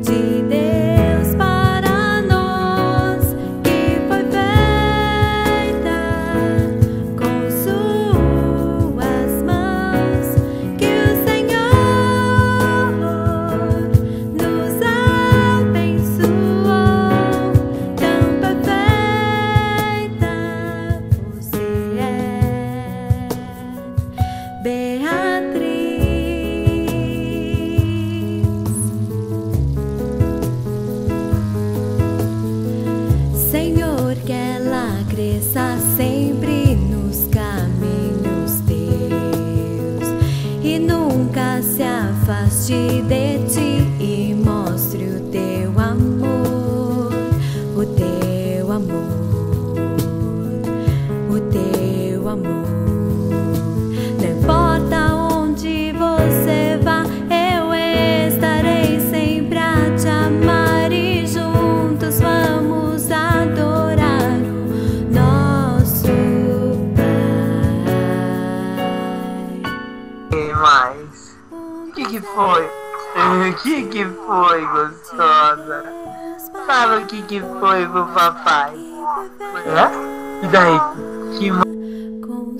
de Deus para nós, que foi feita com suas mãos, que o Senhor nos abençoou, tão perfeita você é, Beatriz. Senhor, que ela cresça sempre nos caminhos teus e nunca se afaste de ti, e mostre o teu amor, o teu amor, o teu amor. Não importa onde você vá, eu estarei sempre a te amar, e juntos vamos adorar o nosso Pai. E mais? O que foi? O que foi, gostosa? Fala o que foi pro papai. É? E daí? Que Com